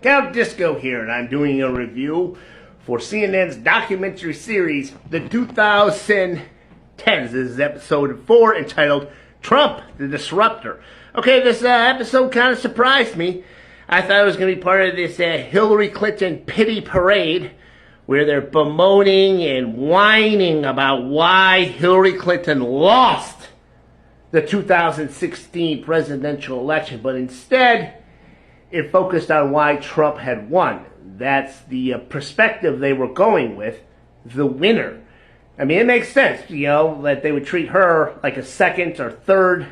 Count Disco here, and I'm doing a review for CNN's documentary series, The 2010s. This is episode 4, entitled Trump, the Disruptor. Okay, this episode kind of surprised me. I thought it was going to be part of this Hillary Clinton pity parade, where they're bemoaning and whining about why Hillary Clinton lost the 2016 presidential election, but instead it focused on why Trump had won. That's the perspective they were going with, the winner. I mean, it makes sense, that they would treat her like a second or third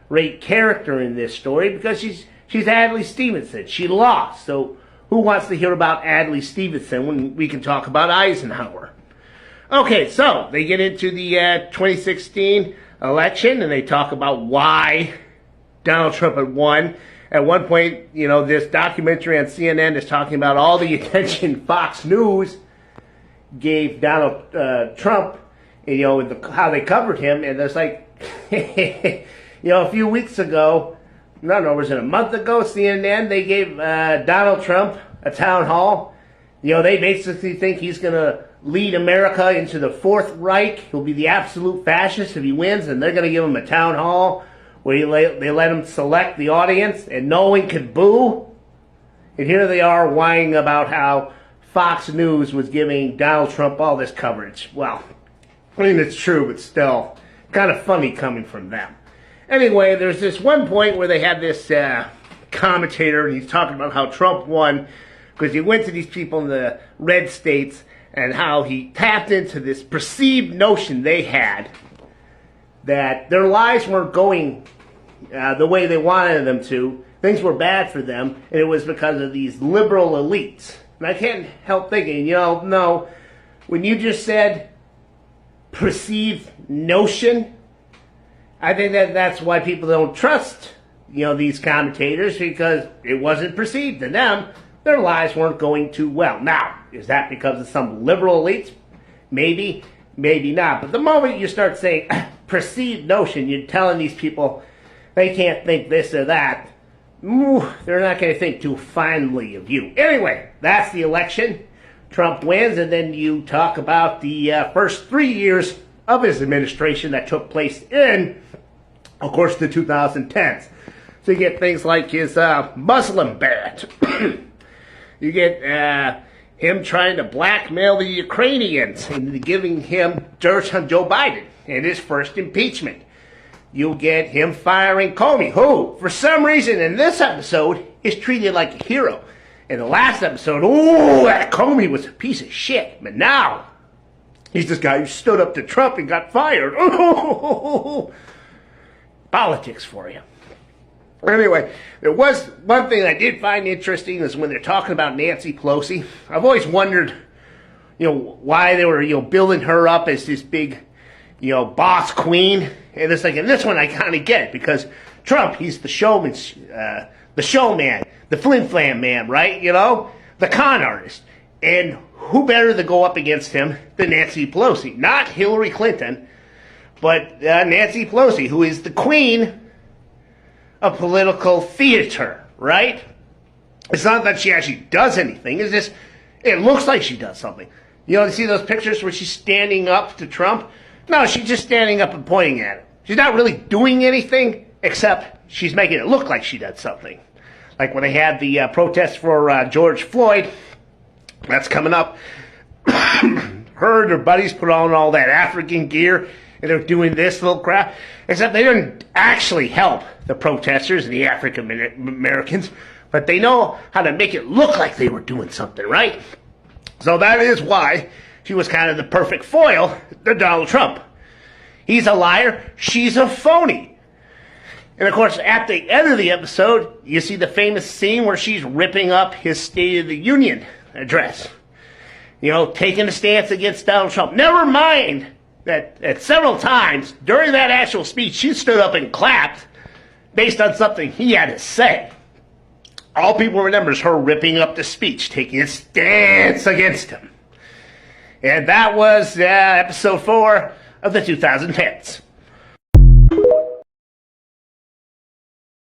rate character in this story because she's Adlai Stevenson. She lost, so who wants to hear about Adlai Stevenson when we can talk about Eisenhower? Okay, so they get into the 2016 election and they talk about why Donald Trump had won. At one point, this documentary on CNN is talking about all the attention Fox News gave Donald Trump, how they covered him. And it's like, a few weeks ago, I don't know, was it a month ago, CNN, they gave Donald Trump a town hall. They basically think he's going to lead America into the Fourth Reich. He'll be the absolute fascist if he wins, and they're going to give him a town hall where they let him select the audience, and no one could boo. And here they are whining about how Fox News was giving Donald Trump all this coverage. Well, I mean, it's true, but still kind of funny coming from them. Anyway, there's this one point where they had this commentator, and he's talking about how Trump won because he went to these people in the red states and how he tapped into this perceived notion they had that their lives weren't going the way they wanted them to. Things were bad for them, and it was because of these liberal elites. And I can't help thinking, no, when you just said perceived notion, I think that's why people don't trust, these commentators, because it wasn't perceived to them. Their lives weren't going too well. Now, is that because of some liberal elites? Maybe, maybe not. But the moment you start saying perceived notion, you're telling these people they can't think this or that. They're not going to think too fondly of you. Anyway, that's the election. Trump wins, and then you talk about the first 3 years of his administration that took place in, of course, the 2010s. So you get things like his Muslim ban. You get him trying to blackmail the Ukrainians into giving him dirt on Joe Biden in his first impeachment. You'll get him firing Comey, who, for some reason in this episode, is treated like a hero. In the last episode, that Comey was a piece of shit. But now, he's this guy who stood up to Trump and got fired. Politics for you. Anyway, there was one thing I did find interesting is when they're talking about Nancy Pelosi. I've always wondered, why they were, building her up as this big, boss queen. And it's like, in this one, I kind of get it because Trump, he's the showman, the flim-flam man, right? The con artist. And who better to go up against him than Nancy Pelosi? Not Hillary Clinton, but Nancy Pelosi, who is the queen of political theater, right? It's not that she actually does anything. It's just, it looks like she does something. You see those pictures where she's standing up to Trump? No, she's just standing up and pointing at him. She's not really doing anything, except she's making it look like she did something. Like when they had the protest for George Floyd, that's coming up. Her and her buddies put on all that African gear, and they're doing this little crap, except they didn't actually help the protesters and the African Americans, but they know how to make it look like they were doing something, right? So that is why she was kind of the perfect foil to Donald Trump. He's a liar, she's a phony. And of course, at the end of the episode, you see the famous scene where she's ripping up his State of the Union address. Taking a stance against Donald Trump. Never mind that at several times during that actual speech, she stood up and clapped based on something he had to say. All people remember is her ripping up the speech, taking a stance against him. And that was episode 4 of the 2010s.